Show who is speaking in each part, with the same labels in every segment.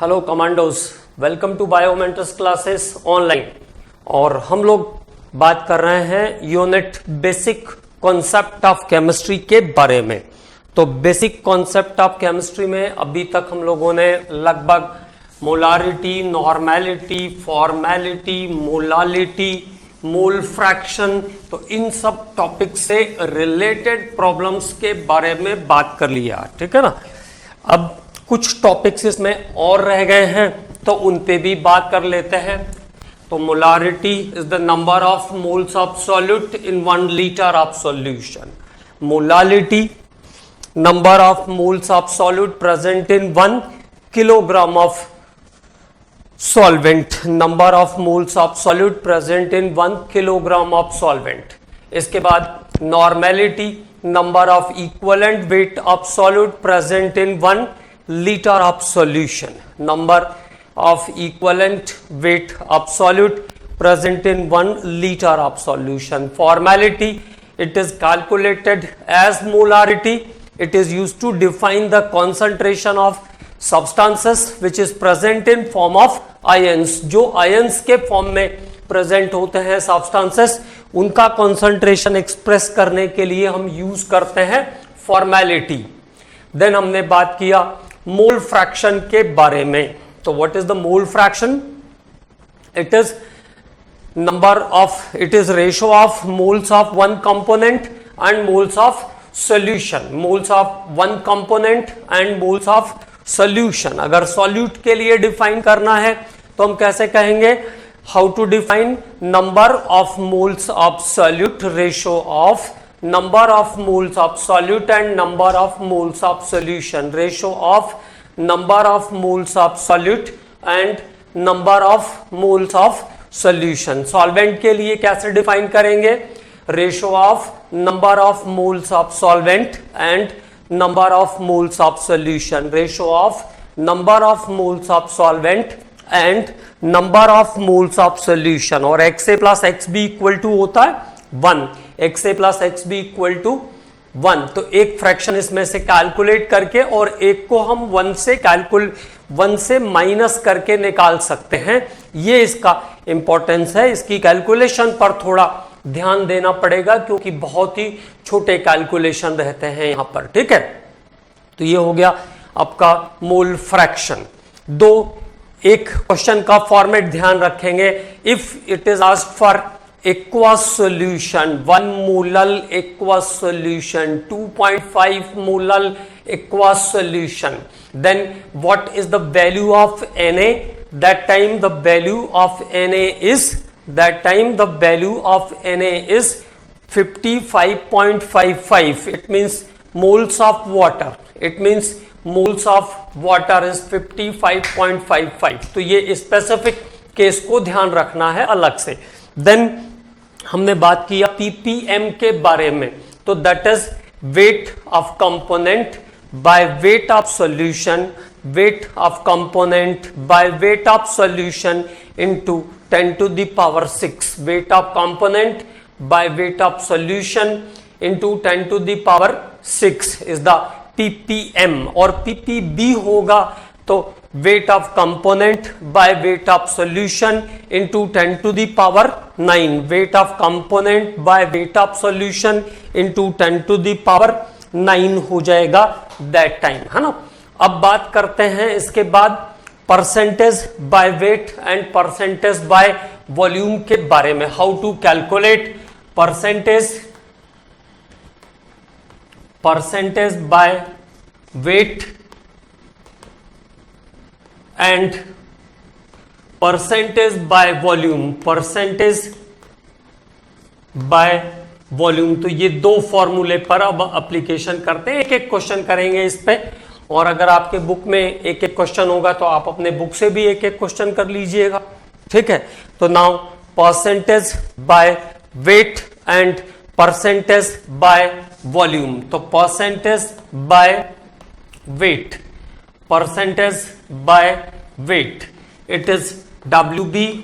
Speaker 1: Hello commandos, welcome to Biomentors classes online. और हम लोग बात कर रहे हैं unit basic concept of chemistry के बारे में। तो बेसिक कॉन्सेप्ट ऑफ केमिस्ट्री में अभी तक हम लोगों ने लगभग molarity, normality, formality, molality, mole fraction, तो इन सब टॉपिक से रिलेटेड प्रॉब्लम्स के बारे में बात कर लिया, ठीक है ना। अब कुछ टॉपिक्स इसमें और रह गए हैं तो उन पे भी बात कर लेते हैं। तो molarity is the number of moles of solute in 1 litre of solution. Molality, number of moles of solute present in 1 kilogram of solvent, number of moles of solute present in 1 kilogram of solvent। इसके बाद normality, number of equivalent weight of solute present in 1 liter of solution, number of equivalent weight of solute present in 1 liter of solution। Formality, it is calculated as molarity, it is used to define the concentration of substances which is present in form of ions। जो ions के form में present होते हैं substances, उनका concentration express करने के लिए हम यूज करते हैं formality। देन हमने बात किया मोल फ्रैक्शन के बारे में। तो what is the mole fraction? It is number of, it is ratio of moles of one component and moles of solution. Moles of one component and moles of solution. अगर solute के लिए define करना है तो हम कैसे कहेंगे? How to define number of moles of solute, ratio of number of moles of solute and number of moles of solution, ratio of number of moles of solute and number of moles of solution। solvent के लिए कैसे define करेंगे? ratio of number of moles of solvent and number of moles of solution, ratio of number of moles of solvent and number of moles of solution। और XA plus XB equal to होता है 1, XA plus XB equal to 1। तो एक fraction इसमें से calculate करके और एक को हम 1 से माइनस करके निकाल सकते हैं। ये इसका इंपॉर्टेंस है। इसकी कैलकुलेशन पर थोड़ा ध्यान देना पड़ेगा क्योंकि बहुत ही छोटे कैलकुलेशन रहते हैं यहां पर, ठीक है। तो ये हो गया आपका मोल फ्रैक्शन। एक क्वेश्चन का फॉर्मेट ध्यान रखेंगे। If it is asked for aqueous solution, 1 molal aqueous solution, 2.5 molal aqueous solution, then what is the value of Na? That time the value of Na is 55.55। it means moles of water, it means moles of water is 55.55। तो ये specific case को ध्यान रखना है अलग से। Then हमने बात किया ppm के बारे में। तो that is weight of component by weight of solution, weight of component by weight of solution into 10 to the power 6। Weight of component by weight of solution into 10 to the power 6 is the ppm। और ppb होगा तो weight of component by weight of solution into 10 to the power 9। Weight of component by weight of solution into 10 to the power 9 हो जाएगा that time, है ना। अब बात करते हैं इसके बाद percentage by weight and percentage by volume के बारे में। How to calculate percentage by weight and percentage by volume, percentage by volume. तो ये दो फॉर्मूले पर अब एप्लीकेशन करते हैं। एक एक क्वेश्चन करेंगे इस पे। और अगर आपके बुक में एक एक क्वेश्चन होगा तो आप अपने बुक से भी एक एक क्वेश्चन कर लीजिएगा, ठीक है। तो now percentage by weight and percentage by volume. तो percentage by weight, percentage by weight, it is WB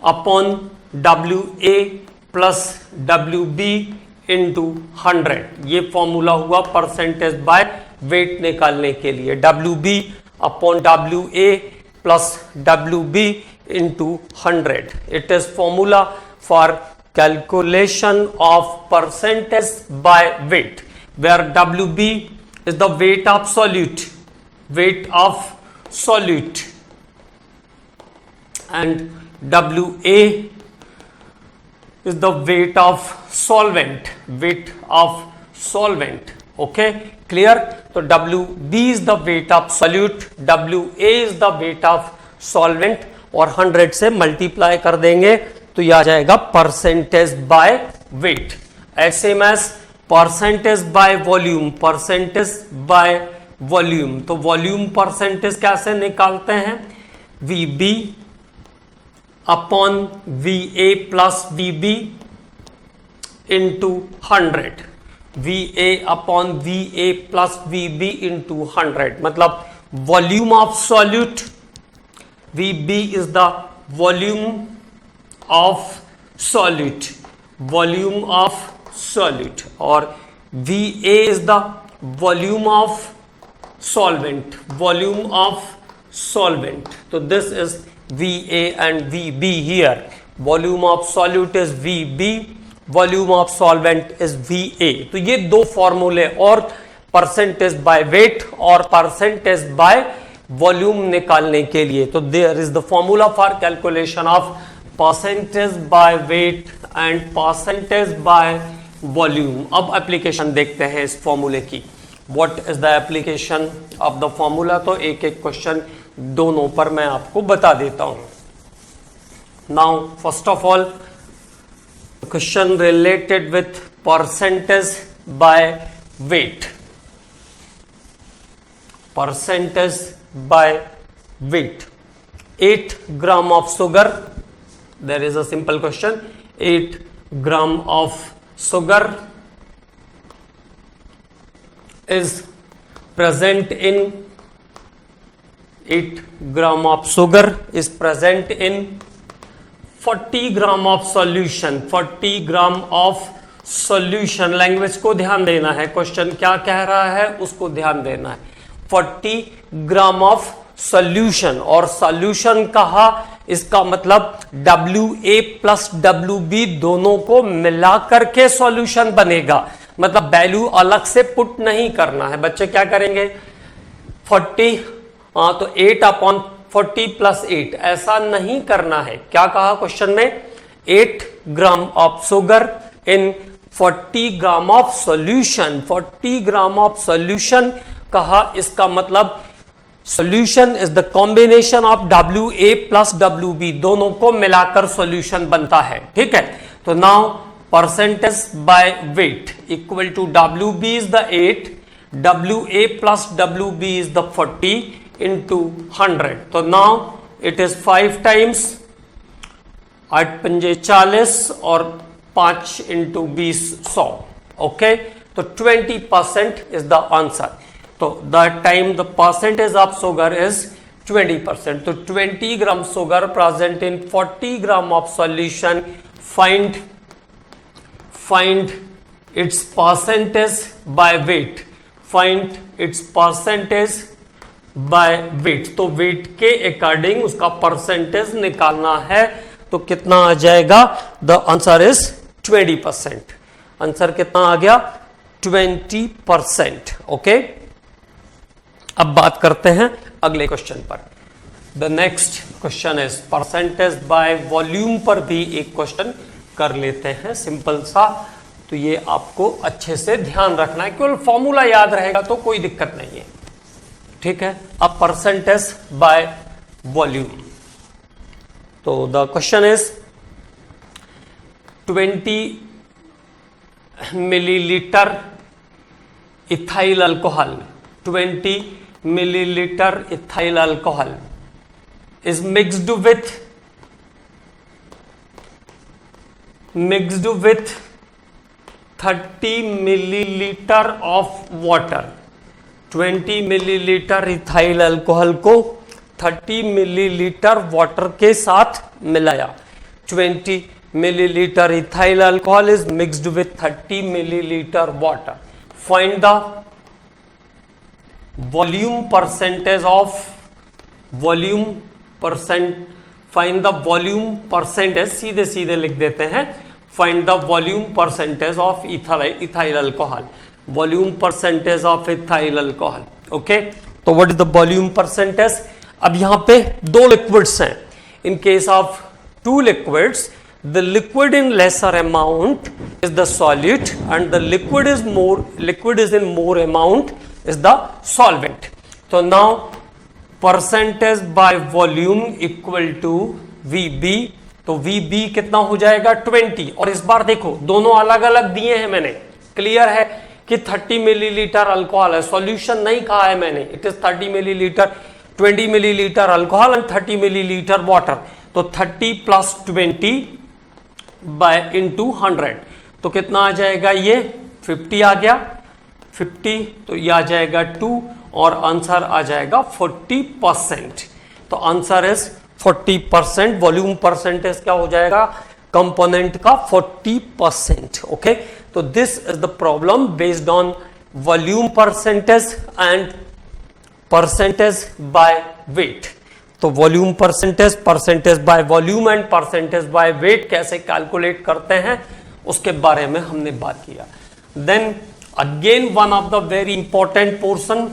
Speaker 1: upon WA plus WB into 100। ये फॉर्मूला हुआ परसेंटेज बाय वेट निकालने के लिए। WB upon WA plus WB into 100. It is formula for calculation of percentage by weight, where WB is the weight of solute, and WA is the weight of solvent, okay, clear? तो WB is the weight of solute, WA is the weight of solvent, और 100 से multiply कर देंगे तो यह आ जाएगा percentage by wait. ऐसे में परसेंटेज बाय वॉल्यूम, तो वॉल्यूम परसेंटेज कैसे निकालते हैं? VB upon VA plus VB into 100, VA upon VA plus VB into 100, मतलब volume of solute, VB is the volume of solute, और VA is the volume of solvent, तो this is VA and VB here. Volume of solute is VB, volume of solvent is VA. तो ये दो फॉर्मूले, और percentage by weight और percentage by volume निकालने के लिए, तो there is the formula for calculation of percentage by weight and percentage by volume. अब एप्लीकेशन देखते हैं इस फॉर्मूले की। What is the application of the formula? तो एक एक क्वेश्चन दोनों पर मैं आपको बता देता हूं। Now first of all question related with percentage by wait, 8 gram of sugar, there is a simple question, 8 gram of sugar is present in 40 gram of solution, 40 gram of solution। Language को ध्यान देना है, question क्या कह रहा है उसको ध्यान देना है। 40 ग्राम ऑफ सॉल्यूशन, और सॉल्यूशन कहा, इसका मतलब WA प्लस WB दोनों को मिला करके सॉल्यूशन बनेगा, मतलब वैल्यू अलग से पुट नहीं करना है। बच्चे क्या करेंगे? 40, तो 8 अपॉन 40 प्लस 8, ऐसा नहीं करना है। क्या कहा क्वेश्चन में? 8 gram of sugar in 40 gram of solution, 40 gram of solution कहा, इसका मतलब solution is the combination of WA plus WB, दोनों को मिलाकर सॉल्यूशन बनता है, ठीक है? तो now percentage by weight equal to WB is the 8, WA plus WB is the 40 into 100, तो नाउ इट इज 5 टाइम्स, 8 पंजे 40 और 5 इंटू 20 100, ओके? तो 20% इज द आंसर। तो the time the percentage of sugar is 20%, तो 20 gram sugar present in 40 gram of solution, find its percentage by wait, find its percentage by weight, तो wait के according उसका percentage निकालना है। तो कितना आ जाएगा? The answer is 20%। आंसर कितना आ गया? 20%, ओके? अब बात करते हैं अगले क्वेश्चन पर। The next question is percentage by volume पर भी एक क्वेश्चन कर लेते हैं, सिंपल सा। तो ये आपको अच्छे से ध्यान रखना है, केवल फॉर्मूला याद रहेगा तो कोई दिक्कत नहीं है, ठीक है? अब परसेंटेज बाय वॉल्यूम, तो the question is 20 millilitre ethyl alcohol, 20 millilitre ethyl alcohol is mixed with 30 milliliter of water। 20 millilitre ethyl alcohol को 30 मिलीलीटर वाटर के साथ मिलाया। 20 millilitre ethyl alcohol is mixed with 30 millilitre water. Find the volume percentage of volume percent, find the volume percentage, सीधे सीधे लिख देते हैं, find the volume percentage of ethyl alcohol, volume percentage of ethyl alcohol. Okay, तो what is the volume percentage? अब यहां पे दो लिक्विड्स हैं, in case of two liquids, the liquid in lesser amount is the solute and the liquid is in more amount is the solvent. तो now percentage by volume equal to VB, तो VB कितना हो जाएगा 20। और इस बार देखो दोनों अलग अलग दिए हैं मैंने, क्लियर है कि 30 मिलीलीटर अल्कोहल है, सॉल्यूशन नहीं कहा है मैंने, it is 30 millilitre, 20 millilitre alcohol and 30 millilitre water. तो 30 प्लस 20 बाय इंटू 100, तो कितना आ जाएगा, ये 50 आ गया, 50, तो ये आ जाएगा 2 और आंसर आ जाएगा 40%। तो आंसर इज 40%, वॉल्यूम परसेंटेज क्या हो जाएगा, कंपोनेंट का 40%। ओके, तो this is the problem based on volume percentage and percentage by weight. तो volume percentage, percentage by volume and percentage by weight कैसे कैलकुलेट करते हैं उसके बारे में हमने बात किया। Then again one of the very important portion,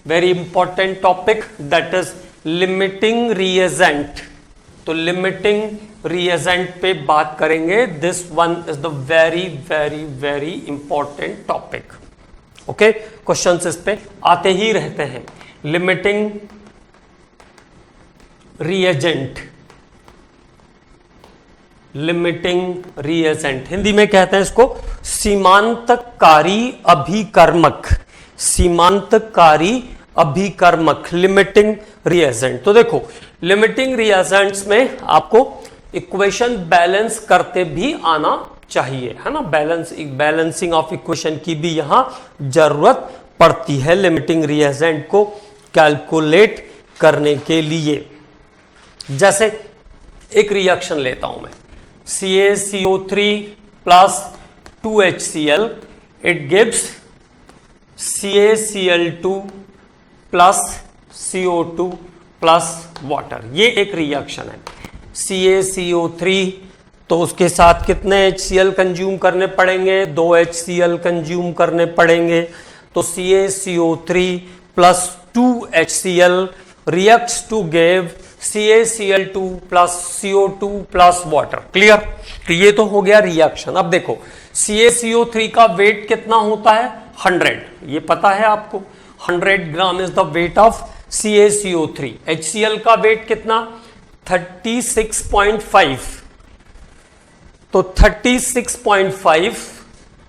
Speaker 1: very important topic, that is limiting reagent. तो लिमिटिंग रिएजेंट पे बात करेंगे, this one is the very very very important topic. Okay, questions इस पे आते ही रहते हैं। Limiting reagent, limiting reagent, Hindi में कहते हैं इसको सीमांतकारी अभिकर्मक, सीमांतकारी अभिकर्मक, लिमिटिंग रिएजेंट। तो देखो लिमिटिंग रिएजेंट्स में आपको इक्वेशन बैलेंस करते भी आना चाहिए, है ना, बैलेंसिंग ऑफ इक्वेशन की भी यहां जरूरत पड़ती है लिमिटिंग रिएजेंट को कैलकुलेट करने के लिए। जैसे एक रिएक्शन लेता हूं मैं, CaCO3 plus 2HCl, it gives CaCl2 plus CO2 plus water. ये एक रिएक्शन है, CaCO3, तो उसके साथ कितने HCl कंज्यूम करने पड़ेंगे, 2 HCl कंज्यूम करने पड़ेंगे। तो CaCO3 plus 2HCl reacts to give CaCl2 plus CO2 plus water. Clear? तो ये तो हो गया रिएक्शन। अब देखो CaCO3 का वेट कितना होता है, 100, ये पता है आपको, 100 gram is the weight of CaCO3। HCl का वेट कितना, 36.5, तो 36.5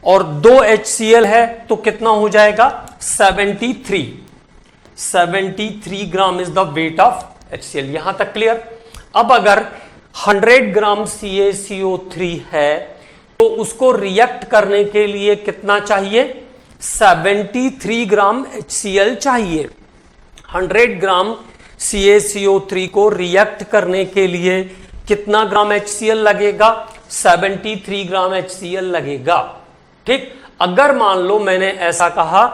Speaker 1: और 2 HCl है तो कितना हो जाएगा, 73 gram is the weight of HCl। यहां तक क्लियर? अब अगर 100 ग्राम CaCO3 है तो उसको रिएक्ट करने के लिए कितना चाहिए, 73 ग्राम HCl चाहिए। 100 ग्राम CaCO3 को रिएक्ट करने के लिए कितना ग्राम HCl लगेगा, 73 ग्राम HCl लगेगा। ठीक, अगर मान लो मैंने ऐसा कहा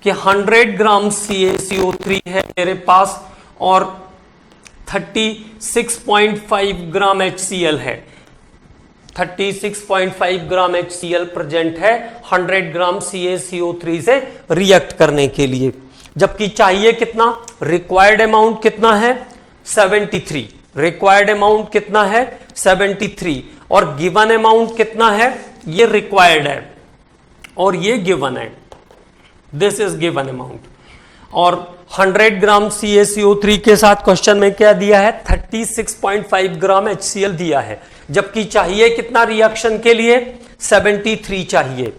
Speaker 1: कि 100 ग्राम CaCO3 है मेरे पास और 36.5 ग्राम HCl है, 36.5 ग्राम HCl प्रेजेंट है 100 ग्राम CaCO3 से रिएक्ट करने के लिए, जबकि चाहिए कितना, रिक्वायर्ड अमाउंट कितना है, 73, रिक्वायर्ड अमाउंट कितना है, 73, और गिवन अमाउंट कितना है, ये रिक्वायर्ड है और ये गिवन है, दिस इज गिवन अमाउंट। और 100 ग्राम CaCO3 के साथ क्वेश्चन में क्या दिया है, 36.5 ग्राम HCl दिया है, जबकि चाहिए कितना रिएक्शन के लिए, 73 चाहिए।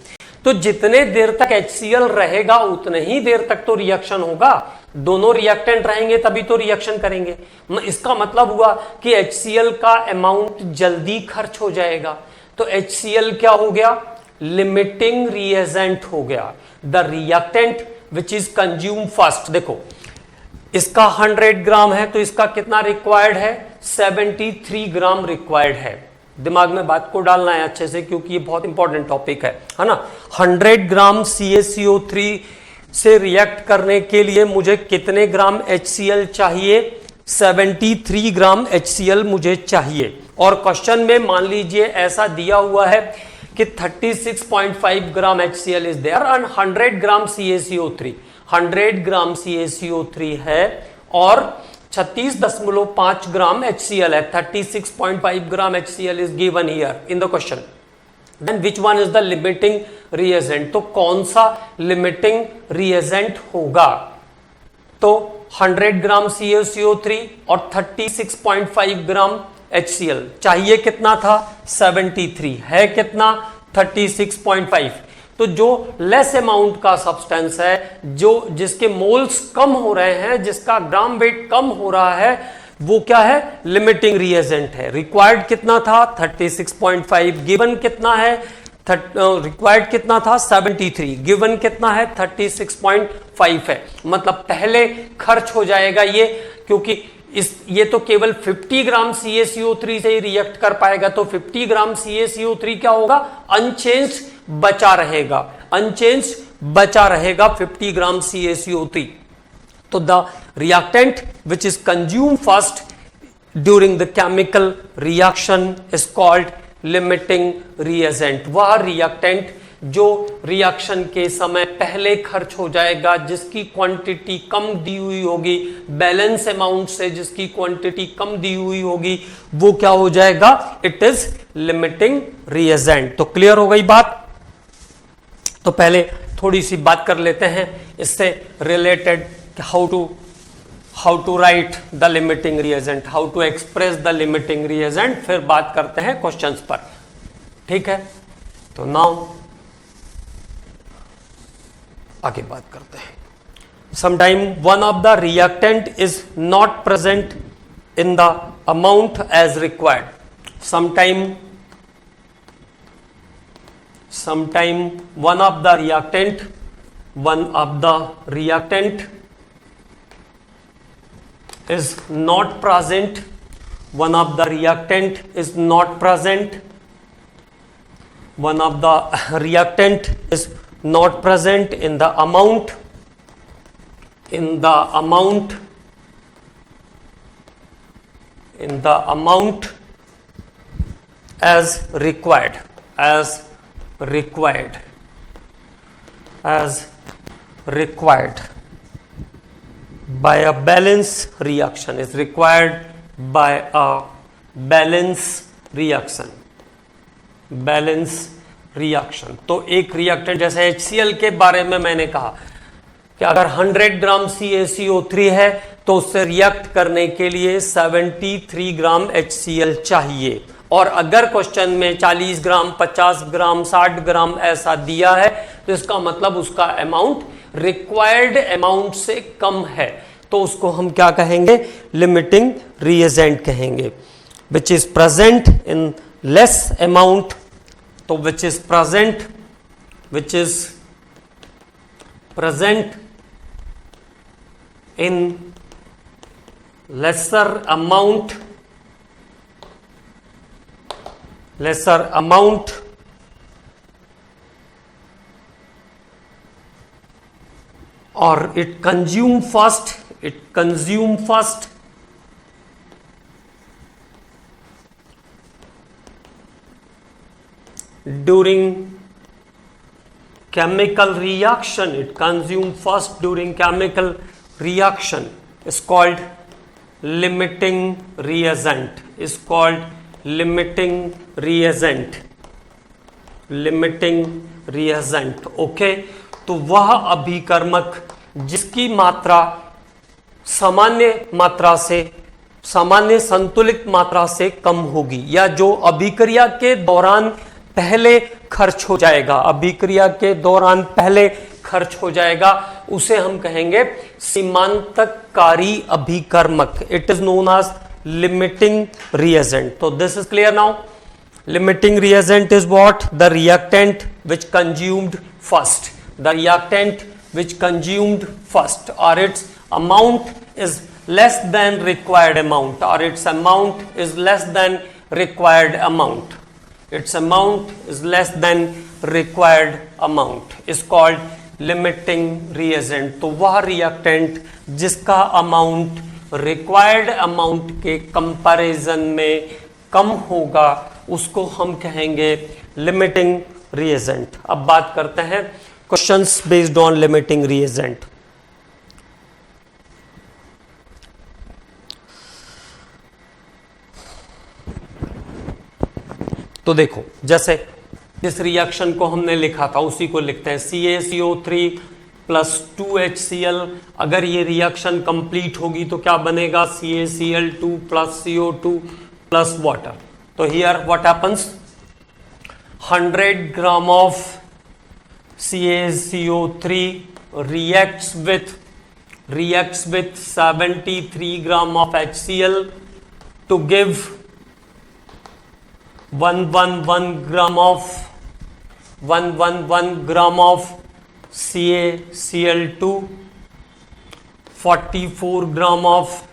Speaker 1: तो जितने देर तक HCl रहेगा उतने ही देर तक तो रिएक्शन होगा, दोनों रिएक्टेंट रहेंगे तभी तो रिएक्शन करेंगे। इसका मतलब हुआ कि HCl का अमाउंट जल्दी खर्च हो जाएगा। तो HCl क्या हो गया, लिमिटिंग रिएजेंट हो गया, the reactant which is consume first. देखो इसका 100 ग्राम है तो इसका कितना रिक्वायर्ड है, 73 ग्राम रिक्वायर्ड है। दिमाग में बात को डालना है अच्छे से क्योंकि ये बहुत इंपॉर्टेंट टॉपिक है ना। 100 ग्राम CaCO3 से रिएक्ट करने के लिए मुझे कितने ग्राम HCl चाहिए? 73 ग्राम HCl मुझे चाहिए। और क्वेश्चन में मान लीजिए ऐसा दिया हुआ है कि 36.5 gram HCl is there and 100 gram CaCO3, 100 gram CaCO3 है और 36.5 ग्राम HCl है। 36.5 gram HCl is given here in the question. Then which one is the limiting reagent? तो कौन सा लिमिटिंग रिएजेंट होगा? तो 100 ग्राम CaCO3 और 36.5 ग्राम HCl चाहिए कितना था? 73 है कितना? 36.5। तो जो लेस अमाउंट का सब्सटेंस है, जो जिसके मोल्स कम हो रहे हैं, जिसका ग्राम वेट कम हो रहा है, वो क्या है? लिमिटिंग रिएजेंट है। रिक्वायर्ड कितना था? 36.5। गिवन कितना है? रिक्वायर्ड कितना था? 73। गिवन कितना है? 36.5 है। मतलब पहले खर्च हो जाएगा ये, क्योंकि ये तो केवल 50 ग्राम CaCO3 से ही रिएक्ट कर पाएगा। तो 50 ग्राम CaCO3 क्या होगा? अनचेंज बचा रहेगा, अनचेंज बचा रहेगा 50 ग्राम CaCO3। तो the reactant which is consume first during the chemical reaction is called limiting reagent. वह रिएक्टेंट जो रिएक्शन के समय पहले खर्च हो जाएगा, जिसकी क्वांटिटी कम दी हुई होगी, बैलेंस अमाउंट से जिसकी क्वांटिटी कम दी हुई होगी, वो क्या हो जाएगा? It is limiting reagent. तो क्लियर हो गई बात? तो पहले थोड़ी सी बात कर लेते हैं इससे related, how to write the limiting reagent, how to express the limiting reagent. फिर बात करते हैं क्वेश्चंस पर, ठीक है? तो नाउ आगे बात करते हैं। Sometime one of the reactant is not present in the amount as required. Sometime one of the reactant is not present, one of the reactant is not present, one of the reactant is not present in the amount as required by a balance reaction, is required by a balance reaction। तो एक reactant जैसे HCl के बारे में मैंने कहा कि अगर 100 ग्राम CaCO3 है तो उससे रिएक्ट करने के लिए 73 ग्राम HCl चाहिए। और अगर क्वेश्चन में 40 ग्राम, 50 ग्राम, 60 ग्राम ऐसा दिया है तो इसका मतलब उसका अमाउंट रिक्वायर्ड अमाउंट से कम है, तो उसको हम क्या कहेंगे? लिमिटिंग रिएजेंट कहेंगे। Which is present in less amount, तो which is present in lesser amount or it consume first during chemical reaction, it consume first during chemical reaction is called limiting reagent, is called limiting reagent। Okay, तो वह अभिकर्मक जिसकी मात्रा सामान्य संतुलित मात्रा से कम होगी, या जो अभिक्रिया के दौरान पहले खर्च हो जाएगा, उसे हम कहेंगे सीमांतकारी अभिकर्मक। It is known as limiting reagent। So this is clear now? Limiting reagent is what? The reactant which consumed first, or its amount is less than required amount, is called limiting reagent, तो वह reactant जिसका amount required amount के comparison में कम होगा उसको हम कहेंगे limiting reagent. अब बात करते हैं questions based on limiting reagent. तो देखो, जैसे जिस रिएक्शन को हमने लिखा था उसी को लिखते हैं, CaCO3 प्लस 2HCl। अगर ये रिएक्शन कंप्लीट होगी तो क्या बनेगा, CaCl2 plus CO2 plus water. तो here what happens, 100 gram of CaCO3 reacts with 73 gram of HCl to give 111 gram of CaCl2, 44 gram of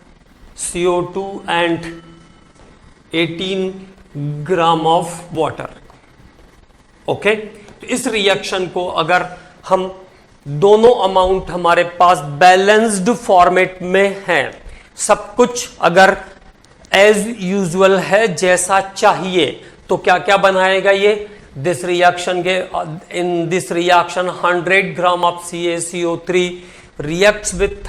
Speaker 1: CO2 and 18 gram of water. Okay, तो इस reaction को अगर हम दोनों अमाउंट हमारे पास balanced format में है, सब कुछ अगर एज यूजुअल है जैसा चाहिए, तो क्या क्या बनाएगा ये, दिस रिएक्शन के in this reaction 100 gram of CaCO3 reacts with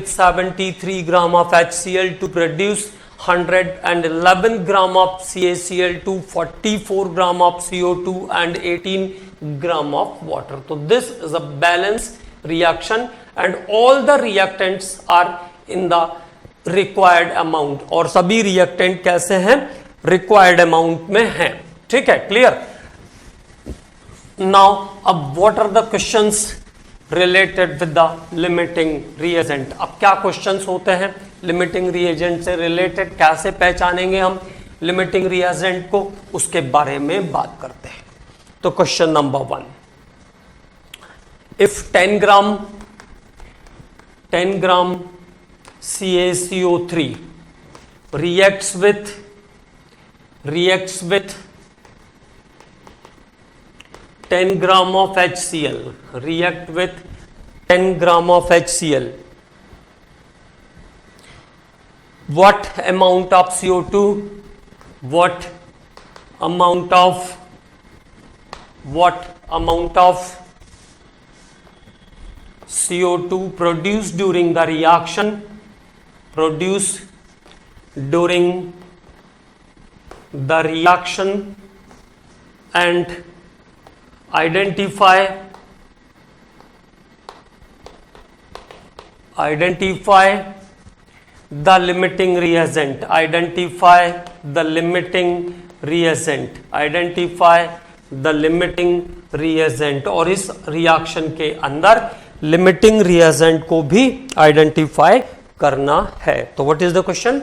Speaker 1: 73 gram of HCl to produce 111 gram of CaCl2, 44 gram of CO2 and 18 gram of water. So this is a balanced reaction and all the reactants are in the required amount, और सभी reactant कैसे हैं, required amount में हैं। ठीक है, clear. Now अब what are the questions related with the limiting reagent। अब क्या क्वेश्चंस होते हैं लिमिटिंग रिएजेंट से रिलेटेड, कैसे पहचानेंगे हम लिमिटिंग रिएजेंट को, उसके बारे में बात करते हैं। तो question number 1, if 10 gram CaCO3 reacts with 10 gram of HCl, react with 10 gram of HCl, what amount of CO2, what amount of CO2 produced during the reaction, and identify the limiting reagent, और इस reaction के अंदर limiting reagent को भी identify करना है। तो what is the question,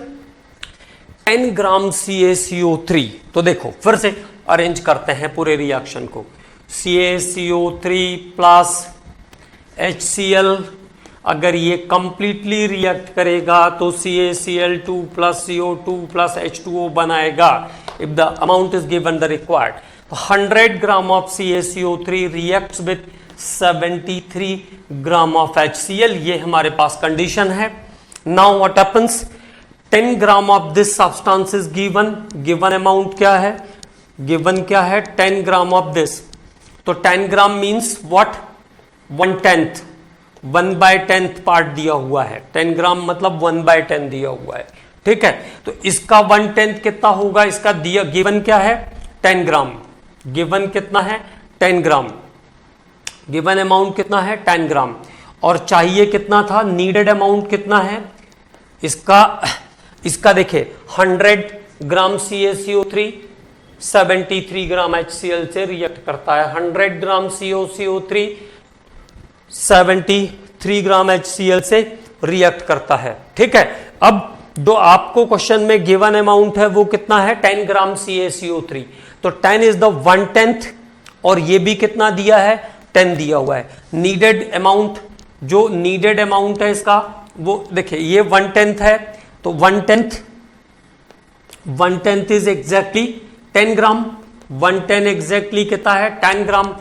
Speaker 1: 10 gram CaCO3। तो देखो फिर से अरेंज करते हैं पूरे रिएक्शन को, CaCO3 प्लस HCl, अगर ये कंप्लीटली रिएक्ट करेगा तो CaCl2 plus CO2 plus H2O बनाएगा, if the amount is given the required. 100 gram of CaCO3 reacts with 73 gram of HCl, ये हमारे पास कंडीशन है। Now what happens, 10 gram of this substance is given amount क्या है, given क्या है 10 gram of this. तो 10 gram means what, 1/10, 1/10 part दिया हुआ है। 10 ग्राम मतलब 1/10 दिया हुआ है। ठीक है, तो इसका 1/10 कितना होगा, इसका दिया गिवन क्या है 10 ग्राम, गिवन कितना है 10 ग्राम, गिवन अमाउंट कितना है 10 ग्राम, और चाहिए कितना था, नीडेड अमाउंट कितना है इसका देखिए 100 ग्राम CaCO3 73 ग्राम HCl से रिएक्ट करता है। 100 ग्राम CaCO3 73 ग्राम HCl से रिएक्ट करता है। ठीक है, अब जो आपको क्वेश्चन में गिवन अमाउंट है वो कितना है 10 ग्राम CaCO3, तो 10 इज द 1/10 और ये भी कितना दिया है 10 दिया हुआ है। नीडेड अमाउंट, जो नीडेड अमाउंट है इसका वो देखिए ये 1/10 है, तो 1/10 इज एग्जैक्टली 10 ग्राम, 1/10 एग्जैक्टली कितना है 10 ग्राम।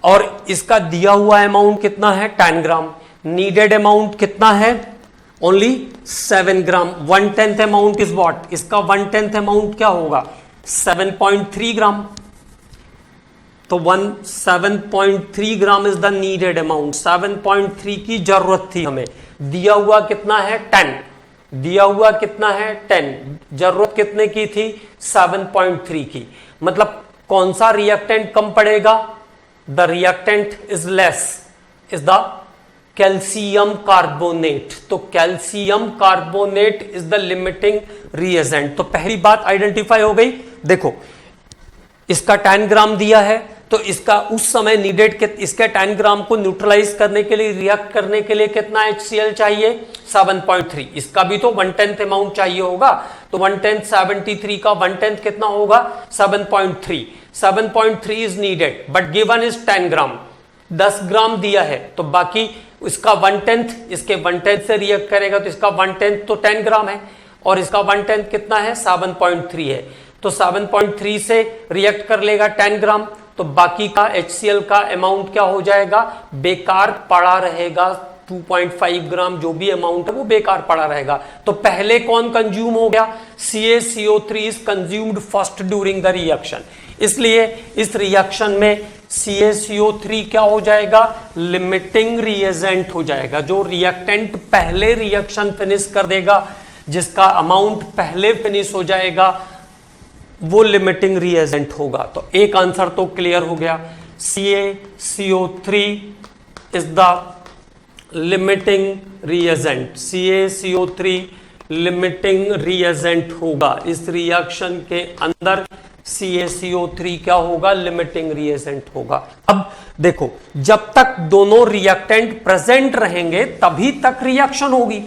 Speaker 1: और इसका दिया हुआ अमाउंट कितना है 10 ग्राम, नीडेड अमाउंट कितना है only 7 gram, 1/10 amount is what, इसका 1/10 अमाउंट क्या होगा 7.3 ग्राम, तो 7.3 gram is the needed amount, 7.3 की जरूरत थी हमें, दिया हुआ कितना है 10, दिया हुआ कितना है 10, जरूरत कितने की थी 7.3 की, मतलब कौन सा रिएक्टेंट कम पड़ेगा, the reactant is less is the calcium carbonate, तो calcium carbonate is the limiting reagent. तो पहली बात आइडेंटिफाई हो गई। देखो इसका 10 ग्राम दिया है, तो इसका उस समय नीडेड इसके 10 ग्राम को न्यूट्रलाइज करने के लिए, रिएक्ट करने के लिए कितना HCl चाहिए 7.3, इसका भी तो 1/10 अमाउंट चाहिए होगा, तो 1/10 73 का 1/10 कितना होगा 7.3, 7.3 is needed but given is 10 ग्राम, 10 ग्राम दिया है, तो बाकी इसका 1/10 इसके 1/10 से रिएक्ट करेगा, तो इसका 1/10 तो 10 ग्राम है और इसका 1/10 कितना है 7.3 है, तो 7.3 से रिएक्ट कर लेगा 10 ग्राम, तो बाकी का HCl का अमाउंट क्या हो जाएगा, बेकार पड़ा रहेगा, 2.5 ग्राम जो भी अमाउंट है वो बेकार पड़ा रहेगा। तो पहले कौन कंज्यूम हो गया, CaCO3 is consumed first during the reaction, इसलिए इस रिएक्शन में CaCO3 क्या हो जाएगा, लिमिटिंग रिएजेंट हो जाएगा। जो रिएक्टेंट पहले रिएक्शन फिनिश कर देगा, जिसका अमाउंट पहले फिनिश हो जाएगा, वो लिमिटिंग रिएजेंट होगा। तो एक आंसर तो क्लियर हो गया, CaCO3 is the limiting reagent, CaCO3 limiting reagent होगा इस रिएक्शन के अंदर, CaCO3 क्या होगा, लिमिटिंग रिएजेंट होगा। अब देखो जब तक दोनों रिएक्टेंट प्रेजेंट रहेंगे तभी तक रिएक्शन होगी,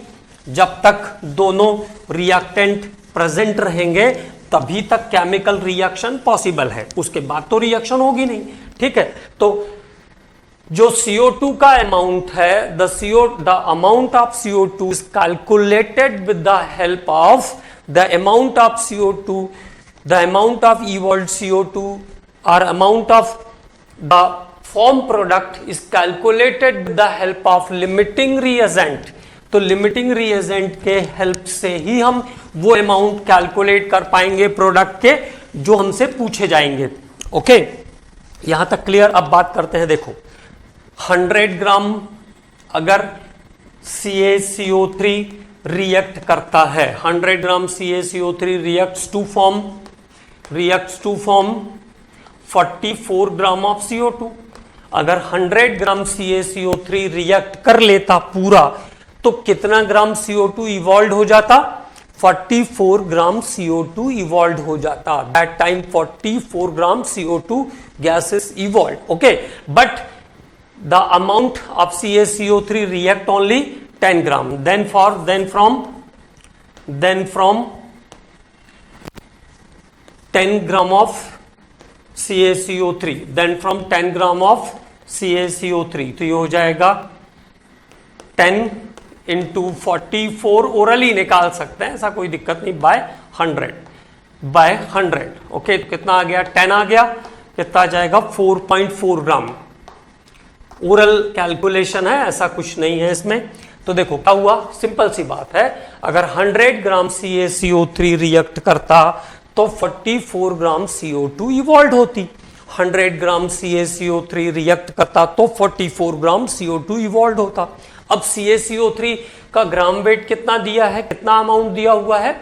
Speaker 1: जब तक दोनों रिएक्टेंट प्रेजेंट रहेंगे तभी तक केमिकल रिएक्शन पॉसिबल है, उसके बाद तो रिएक्शन होगी नहीं। ठीक है, तो जो CO2 का अमाउंट है, the amount of CO2 is calculated with the help of the amount of CO2, the amount of evolved CO2 और amount of the form product is calculated with the help of limiting reagent. तो limiting reagent के help से ही हम वो amount calculate कर पाएंगे product के जो हमसे पूछे जाएंगे। ओके, यहां तक क्लियर। अब बात करते हैं, देखो 100 ग्राम अगर CaCO3 रिएक्ट करता है, 100 ग्राम CaCO3 reacts to form 44 gram of CO2। अगर 100 ग्राम CaCO3 रिएक्ट कर लेता पूरा, तो कितना ग्राम CO2 इवॉल्व हो जाता, 44 ग्राम CO2 इवॉल्व हो जाता। That time 44 gram CO2 gas is evolve. Okay, but the amount of CaCO3 react only 10 gram, then from 10 gram of CaCO3, then from 10 gram of CaCO3, तो ये हो जाएगा 10 into 44, ओरली निकाल सकते हैं, ऐसा कोई दिक्कत नहीं, बाय 100। ओके, तो कितना आ गया, 10 आ गया, कितना आ जाएगा 4.4 ग्राम। ओरल कैलकुलेशन है, ऐसा कुछ नहीं है इसमें। तो देखो क्या हुआ, सिंपल सी बात है, अगर 100 ग्राम CaCO3 रिएक्ट करता तो 44 ग्राम CO2 इवॉल्व होती, 100 ग्राम CaCO3 रिएक्ट करता तो 44 ग्राम CO2 इवॉल्व होता। अब CaCO3 का ग्राम वेट कितना दिया है, कितना अमाउंट दिया हुआ है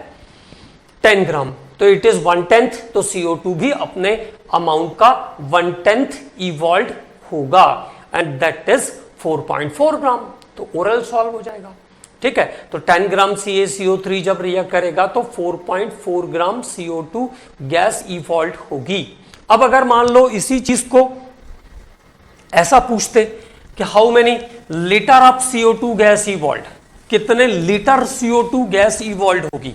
Speaker 1: 10 ग्राम, तो इट इज 1/10, तो CO2 भी अपने अमाउंट का 1/10 इवॉल्व होगा, एंड दैट इज 4.4 ग्राम। तो ओरल सॉल्व हो जाएगा। ठीक है, तो 10 ग्राम CaCO3 जब रिएक्ट करेगा तो 4.4 ग्राम CO2 गैस इवॉल्व होगी। अब अगर मान लो इसी चीज को ऐसा पूछते कि how many litre of CO2 gas evolve, कितने लीटर CO2 गैस इवॉल्व होगी,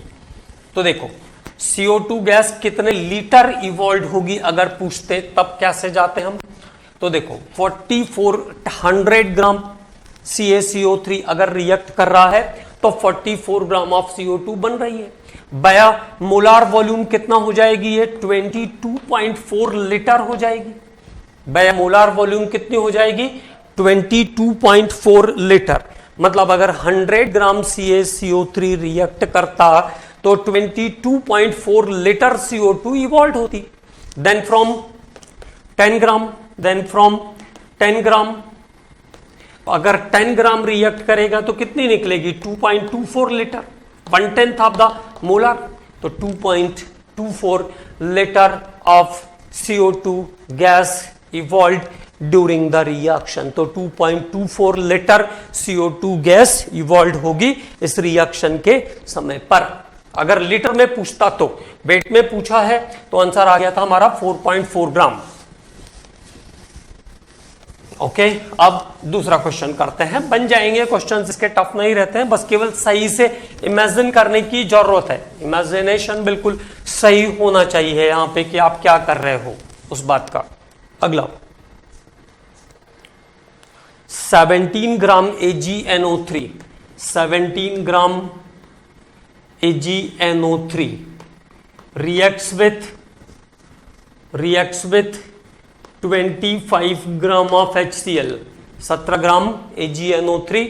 Speaker 1: तो देखो CO2 गैस कितने लीटर इवॉल्व होगी अगर पूछते, तब कैसे जाते हम। तो देखो 100 ग्राम CaCO3 अगर रिएक्ट कर रहा है तो 44 ग्राम ऑफ CO2 बन रही है, बया मोलार वॉल्यूम कितना हो जाएगी, ये 22.4 लीटर हो जाएगी। मोलार वॉल्यूम कितनी हो जाएगी 22.4 लीटर। मतलब अगर 100 ग्राम CaCO3 रिएक्ट करता तो 22.4 लीटर CO2 इवॉल्व होती। देन फ्रॉम 10 ग्राम अगर 10 ग्राम रिएक्ट करेगा तो कितनी निकलेगी 2.24 लीटर, 1/10 ऑफ द मोलार। तो 2.24 litre of CO2 gas evolve during the reaction. तो 2.24 लीटर CO2 गैस इवॉल्व होगी इस रिएक्शन के समय पर। अगर लीटर में पूछता तो, वेट में पूछा है तो आंसर आ गया था हमारा 4.4 ग्राम। ओके, अब दूसरा क्वेश्चन करते हैं। बन जाएंगे क्वेश्चन, इसके टफ नहीं रहते हैं, बस केवल सही से इमेजिन करने की जरूरत है। इमेजिनेशन बिल्कुल सही होना चाहिए यहां पे कि आप क्या कर रहे हो उस बात का। अगला 17 ग्राम AgNO3, 17 gram AgNO3 reacts with 25 gram of HCl। 17 gram AgNO3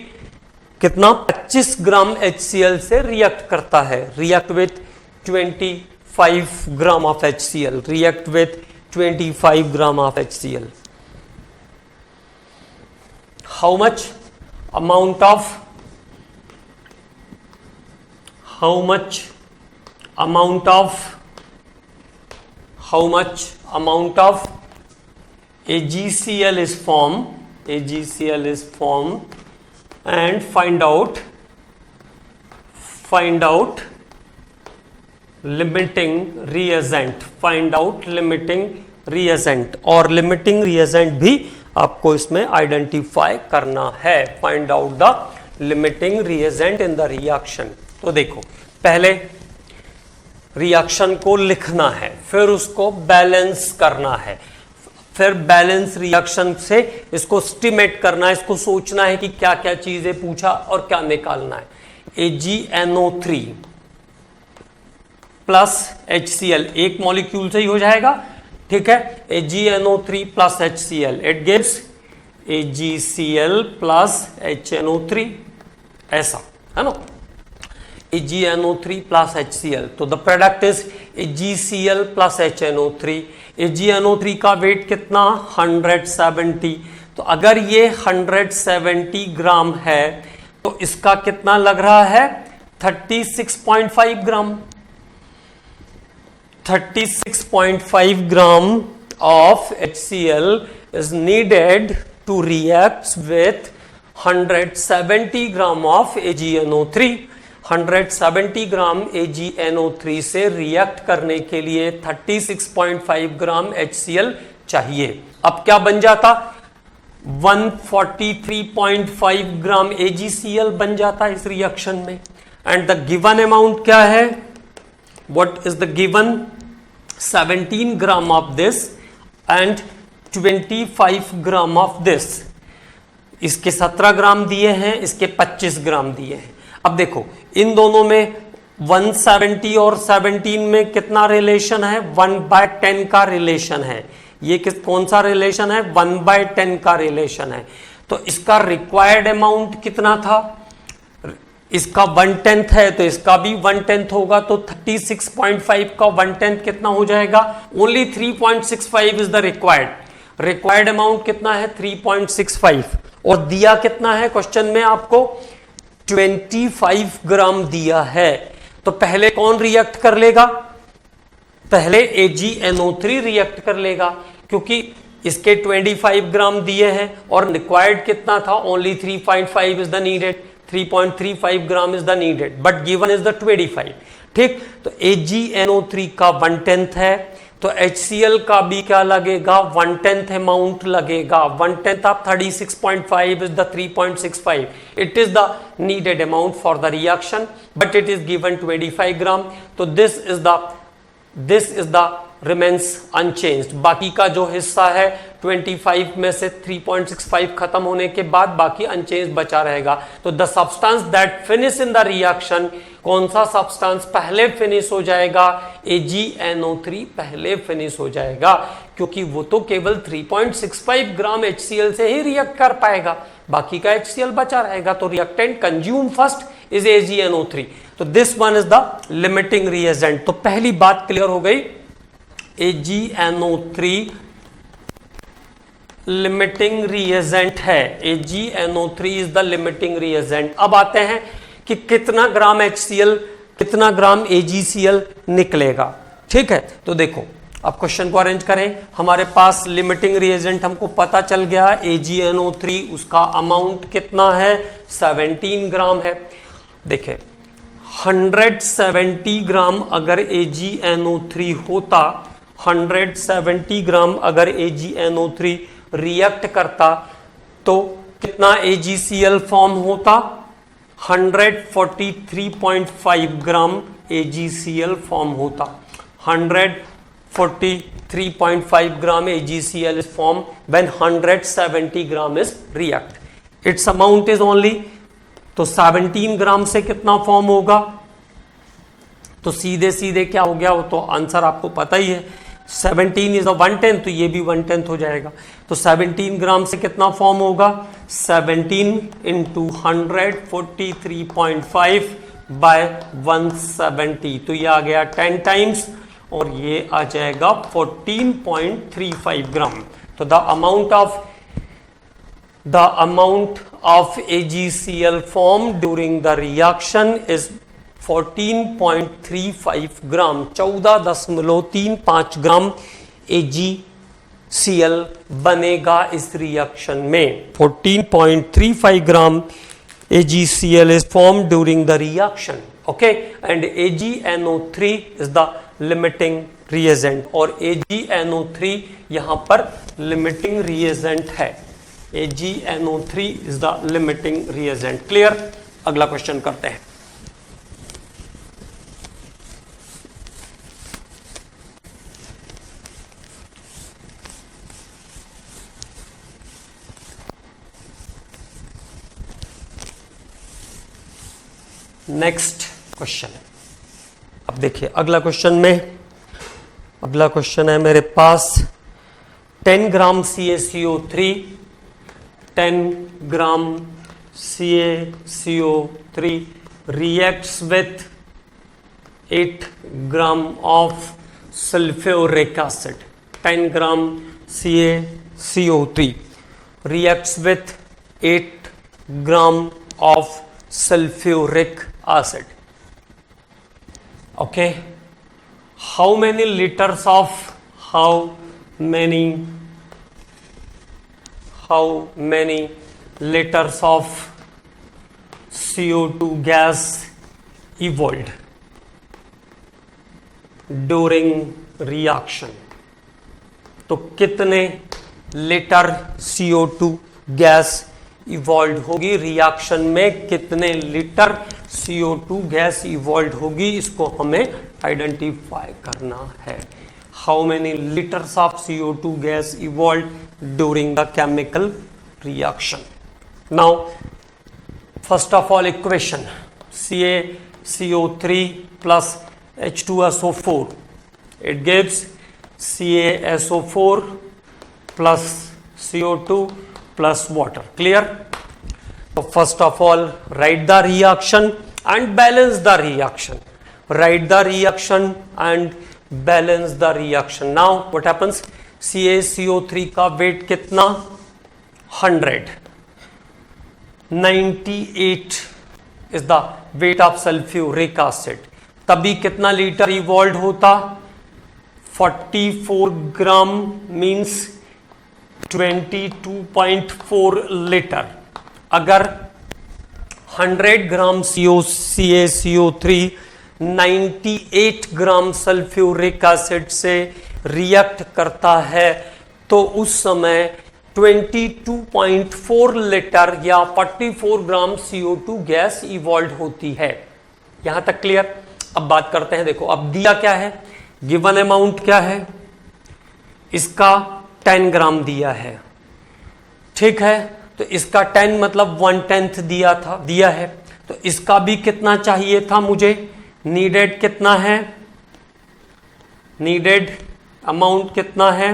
Speaker 1: कितना 25 ग्राम HCl से रिएक्ट करता है। React with 25 gram of HCl, react with 25 gram of HCl। How much amount of AgCl is formed and find out limiting reagent, और limiting reagent भी आपको इसमें identify करना है। Find out the limiting reagent in the reaction. तो देखो, पहले reaction को लिखना है, फिर उसको बैलेंस करना है, फिर बैलेंस रिएक्शन से इसको एस्टिमेट करना है, इसको सोचना है कि क्या क्या चीजें पूछा और क्या निकालना है। AgNO3 प्लस HCl, एक मॉलिक्यूल से ही हो जाएगा, ठीक है। AgNO3 plus HCl, it gives AgCl plus HNO3, ऐसा है ना। AgNO3 प्लस HCl, तो the product is AgCl plus HNO3। AgNO3 का वेट कितना 170, तो अगर ये 170 ग्राम है तो इसका कितना लग रहा है 36.5 ग्राम। 36.5 ग्राम of HCl is needed to react with 170 gram of AgNO3। 170 gram AgNO3 से रिएक्ट करने के लिए 36.5 ग्राम HCl चाहिए। अब क्या बन जाता 143.5 ग्राम AgCl बन जाता इस रिएक्शन में। एंड द गिवन अमाउंट क्या है, what is the given 17 gram of this and 25 gram of this. इसके 17 ग्राम दिए हैं, इसके 25 ग्राम दिए हैं। अब देखो इन दोनों में 170 और 17 में कितना रिलेशन है 1/10 का रिलेशन है। ये कौन सा रिलेशन है 1/10 का रिलेशन है। तो इसका रिक्वायर्ड अमाउंट कितना था, इसका 1/10 है तो इसका भी 1/10 होगा। तो 36.5 का 1/10 कितना हो जाएगा, only 3.65 is the required amount कितना है 3.65, और दिया कितना है क्वेश्चन में आपको 25 ग्राम दिया है। तो पहले कौन रिएक्ट कर लेगा, पहले AgNO3 रिएक्ट कर लेगा, क्योंकि इसके 25 ग्राम दिए हैं और रिक्वायर्ड कितना था only 3.5 is the needed, 3.35 gram is the needed, but given is the 25। ठीक, तो AgNO3 का 1/10 है, तो HCl का भी क्या लगेगा 1/10 अमाउंट लगेगा। 1/10 of 36.5 is the 3.65। It is the needed amount for the reaction, but it is given 25 ग्राम। तो this is the remains unchanged. बाकी का जो हिस्सा है 25 में से 3.65 खत्म होने के बाद बाकी अनचेंज्ड बचा रहेगा। तो the substance that finish in the reaction, कौन सा सब्सटेंस पहले फिनिश हो जाएगा, AgNO3 पहले फिनिश हो जाएगा, क्योंकि वो तो केवल 3.65 ग्राम HCl से ही रिएक्ट कर पाएगा, बाकी का HCl बचा रहेगा। तो reactant consume first is AgNO3। तो this one is the limiting reagent. तो पहली बात क्लियर हो गई, AgNO3 लिमिटिंग रिएजेंट है। AgNO3 is the limiting reagent. अब आते हैं कि कितना ग्राम HCl, कितना ग्राम AgCl निकलेगा। ठीक है, तो देखो अब क्वेश्चन को अरेंज करें। हमारे पास लिमिटिंग रिएजेंट हमको पता चल गया, AgNO3, उसका अमाउंट कितना है, 17 ग्राम है। देखिए 170 ग्राम अगर AgNO3 होता, 170 ग्राम अगर AgNO3 रिएक्ट करता तो कितना AgCl फॉर्म होता, 143.5 ग्राम AgCl फॉर्म होता। 143.5 ग्राम AgCl is formed when 170 gram is react. Its amount is only, तो 17 ग्राम से कितना फॉर्म होगा, तो सीधे सीधे क्या हो गया, वो तो आंसर आपको पता ही है, 17 इज 1/10, तो ये भी 1/10 हो जाएगा। तो 17 ग्राम से कितना फॉर्म होगा, 17 इंटू 143.5 बाय 170, तो ये आ गया 10 टाइम्स और ये आ जाएगा 14.35 ग्राम। तो the amount of AgCl formed during the reaction is 14.35 gram, 14.35 gram AgCl बनेगा इस रिएक्शन में। 14.35 ग्राम AgCl is formed during the reaction, okay, and AgNO3 is the limiting reagent, और AgNO3 यहां पर limiting reagent है। AgNO3 is the limiting reagent। Clear? अगला question करते हैं। नेक्स्ट क्वेश्चन है, अब देखिए अगला क्वेश्चन है मेरे पास 10 ग्राम CaCO3, 10 gram CaCO3 reacts with 8 gram of sulfuric acid। 10 gram CaCO3 reacts with 8 gram of sulfuric acid, okay, how many liters of CO2 gas evolved during reaction? तो कितने लीटर CO2 गैस इवॉल्व होगी reaction में, कितने litre CO2 gas evolve होगी, इसको हमें identify करना है। How many litres of CO2 gas evolve during the chemical reaction. Now first of all equation CaCO3 plus H2SO4, it gives CaSO4 plus CO2 plus water। clear? So first of all write the reaction and balance the reaction, write the reaction and balance the reaction। now what happens, CaCO3 का weight कितना, 100, 98 is the weight of sulfuric acid, तभी कितना litre evolve होता, 44 gram means 22.4 litre. अगर 100 ग्राम CaCO3 98 ग्राम sulphuric acid से react करता है तो उस समय 22.4 लीटर या 44 ग्राम CO2 गैस इवॉल्व होती है। यहां तक क्लियर? अब बात करते हैं, देखो अब दिया क्या है, गिवन अमाउंट क्या है, इसका 10 ग्राम दिया है, ठीक है, तो इसका 10 मतलब 1/10 दिया है, तो इसका भी कितना चाहिए था मुझे, नीडेड कितना है, नीडेड अमाउंट कितना है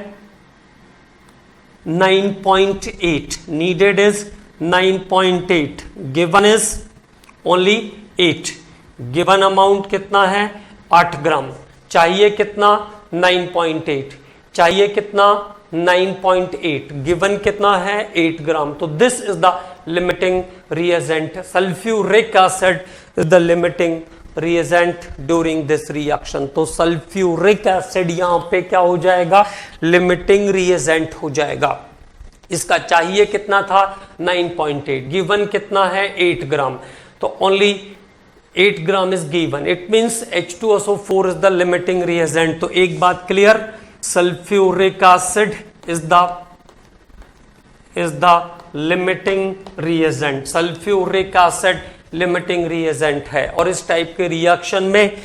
Speaker 1: 9.8, needed is 9.8, given is only 8, given amount कितना है 8 ग्राम, चाहिए कितना 9.8, चाहिए कितना 9.8, गिवन कितना है 8 ग्राम। तो this is the limiting reagent, sulphuric acid is the limiting reagent during this reaction. तो सल्फ्यूरिक एसिड यहां पे क्या हो जाएगा, लिमिटिंग रिएजेंट हो जाएगा। इसका चाहिए कितना था 9.8, गिवन कितना है 8 ग्राम, तो only 8 gram is given, it means H2SO4 is the limiting reagent. तो एक बात clear, sulphuric acid is the limiting reagent, sulphuric acid limiting reagent है। और इस टाइप के रिएक्शन में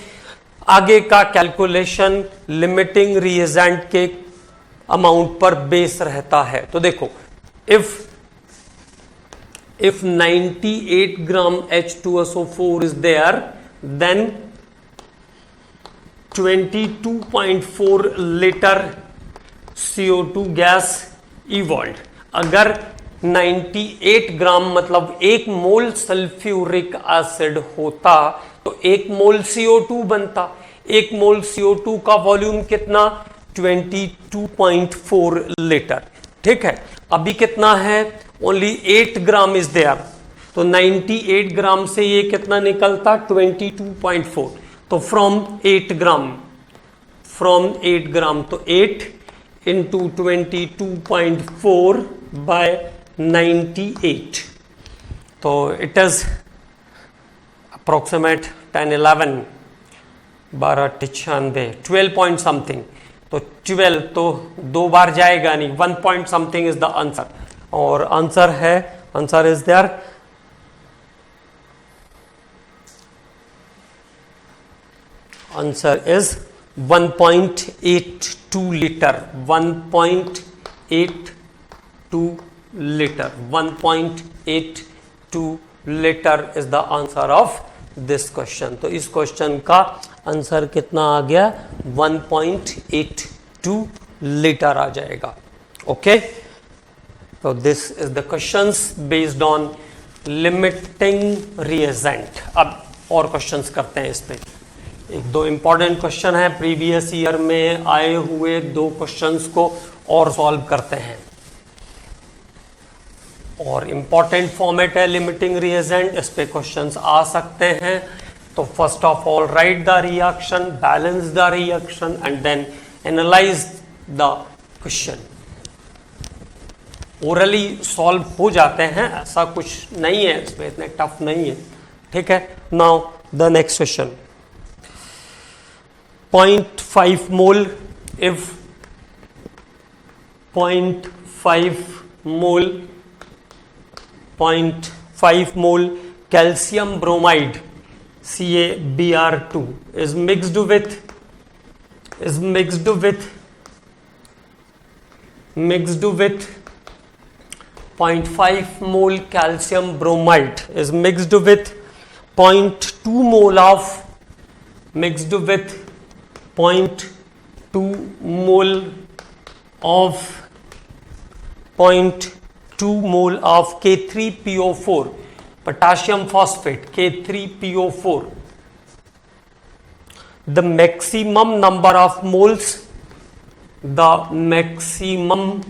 Speaker 1: आगे का कैलकुलेशन लिमिटिंग रिएजेंट के अमाउंट पर बेस रहता है। तो देखो, if 98 gram H2SO4 is there, then 22.4 liter CO2 gas evolved। अगर 98 ग्राम मतलब 1 मोल सल्फ्यूरिक एसिड होता तो 1 मोल CO2 बनता। 1 मोल CO2 का वॉल्यूम कितना 22.4 लीटर, ठीक है। अभी कितना है, ओनली 8 ग्राम इज देयर, तो 98 ग्राम से ये कितना निकलता 22.4। तो फ्रॉम 8 ग्राम, तो 8 इंटू 22.4 बाय 98, तो it is approximate 10-11 12 12 point something. तो 12 तो 2 बार जाएगा नहीं, 1 point something is the answer. और आंसर है, answer is there answer is 1.82 litre, 1.82 litre, 1.82 litre is the answer of this question. तो इस क्वेश्चन का आंसर कितना आ गया 1.82 लीटर आ जाएगा। ओके, तो this is the questions based on limiting reagent. अब और क्वेश्चंस करते हैं इस पे। एक दो इंपॉर्टेंट क्वेश्चन है, प्रीवियस ईयर में आए हुए 2 क्वेश्चंस को और सॉल्व करते हैं। और इंपॉर्टेंट फॉर्मेट है लिमिटिंग रिएजेंट, इस पे क्वेश्चंस आ सकते हैं। तो first of all write the reaction, balance the reaction and then analyse the question. Orally solve हो जाते हैं, ऐसा कुछ नहीं है इसमें, इतने टफ नहीं है, ठीक है। Now the next question, 0.5 mole, if 0.5 mole calcium bromide CaBr2 is mixed with 0.5 mole calcium bromide is mixed with 0.2 mole of 0.2 mole of K3PO4 potassium phosphate, K3PO4. The maximum number of moles, the maximum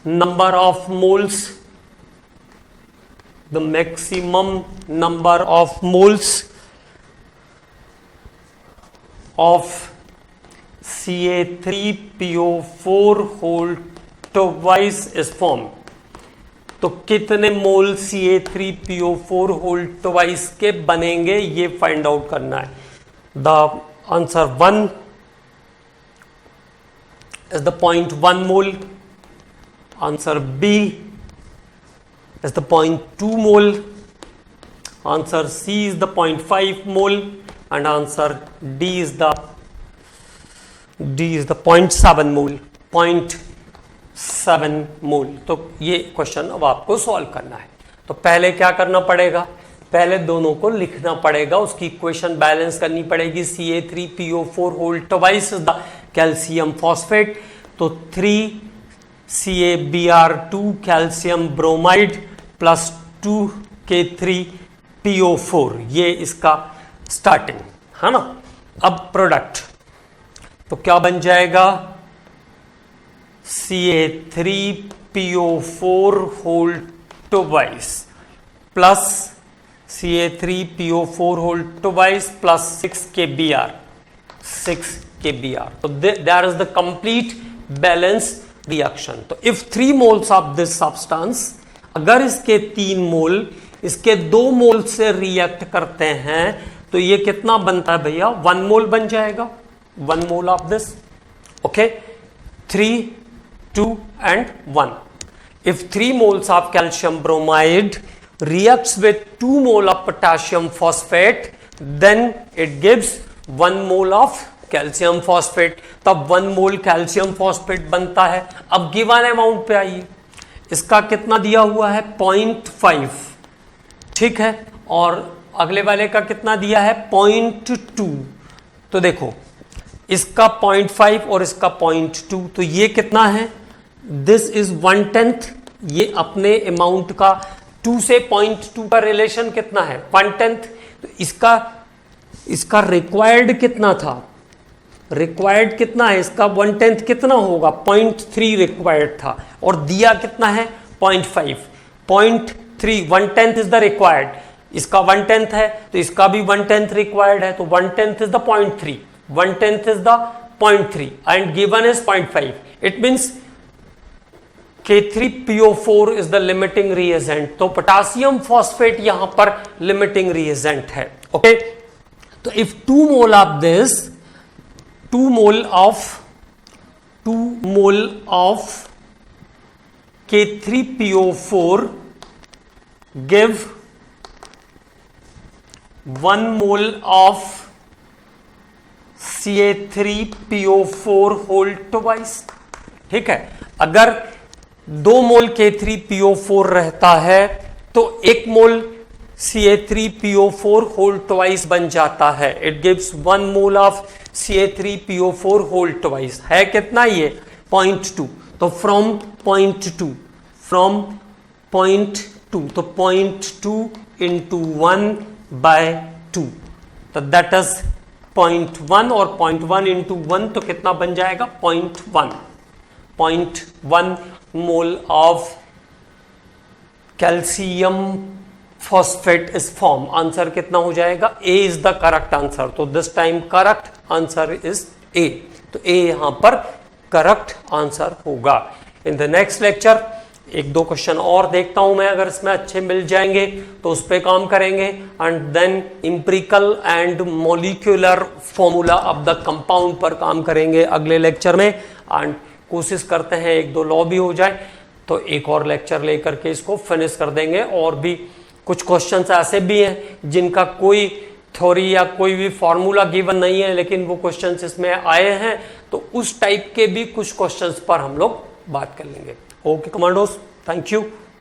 Speaker 1: number of moles, the maximum number of moles of Ca3PO4 whole twice is formed। तो कितने मोल Ca3PO4 whole twice के बनेंगे ये find out करना है। The answer 1 is the 0.1 mole, answer B is the 0.2 mole, answer C is the 0.5 mole and answer D is the 0.7 mole, 0.7 मोल। तो ये question अब आपको सॉल्व करना है। तो पहले क्या करना पड़ेगा, पहले दोनों को लिखना पड़ेगा, उसकी इक्वेशन बैलेंस करनी पड़ेगी। Ca3PO4 whole twice the calcium phosphate, तो तो 3CaBr2 calcium bromide plus 2K3PO4, ये इसका स्टार्टिंग है ना। अब प्रोडक्ट तो क्या बन जाएगा, Ca3PO4 whole twice plus Ca3PO4 whole twice plus 6Kbr। तो there is the complete balance reaction। तो if 3 moles of this substance, अगर इसके 3 मोल इसके 2 मोल से रिएक्ट करते हैं तो ये कितना बनता है भैया, 1 मोल बन जाएगा, 1 mole of this. Okay, 3, 2 and 1। If 3 moles of calcium bromide reacts with 2 mole of potassium phosphate, then it gives 1 mole of calcium phosphate. तब 1 मोल कैल्शियम फॉस्फेट बनता है। अब गिवन अमाउंट पे आइए, इसका कितना दिया हुआ है 0.5, ठीक है, और अगले वाले का कितना दिया है 0.2। तो देखो इसका 0.5 और इसका 0.2, तो ये कितना है, दिस इज 1/10। ये अपने अमाउंट का 2 से 0.2 का रिलेशन कितना है 1/10। तो इसका रिक्वायर्ड कितना था, रिक्वायर्ड कितना है इसका 1/10 कितना होगा 0.3 रिक्वायर्ड था, और दिया कितना है 0.5। 0.3 1/10 इज द रिक्वायर्ड, इसका 1/10 है तो इसका भी 1/10 रिक्वायर्ड है, तो 1/10 is the 0.3, 1/10 is the 0.3 and given is 0.5। It means K3PO4 is the limiting reagent. तो पोटासियम फॉस्फेट यहां पर लिमिटिंग रिएजेंट है। ओके, तो if 2 mole of this 2 mole of K3PO4 give 1 mole of Ca3PO4 whole twice। ठीक है, अगर 2 मोल K3PO4 रहता है तो 1 मोल Ca3PO4 होल ट्वाइस बन जाता है। It gives 1 mole of Ca3PO4 whole twice है कितना ये 0.2। तो फ्रॉम 0.2 तो 0.2 इंटू 1/2, तो दैट इज 0.1 और 0.1 इंटू 1 तो कितना बन जाएगा 0.1 mole of calcium phosphate is form. Answer कितना हो जाएगा, ए इज द करेक्ट आंसर। तो this time correct answer is a, तो ए यहां पर करेक्ट आंसर होगा। In the next lecture 1-2 question और देखता हूं मैं, अगर इसमें अच्छे मिल जाएंगे तो उस पर काम करेंगे, and then empirical and molecular formula of the compound पर काम करेंगे अगले लेक्चर में, एंड कोशिश करते हैं 1-2 लॉ भी हो जाए तो एक और लेक्चर लेकर के इसको फिनिश कर देंगे। और भी कुछ क्वेश्चंस ऐसे भी हैं जिनका कोई थ्योरी या कोई भी फॉर्मूला गिवन नहीं है, लेकिन वो क्वेश्चंस इसमें आए हैं, तो उस टाइप के भी कुछ क्वेश्चंस पर हम लोग बात कर लेंगे। Okay commandos, thank you.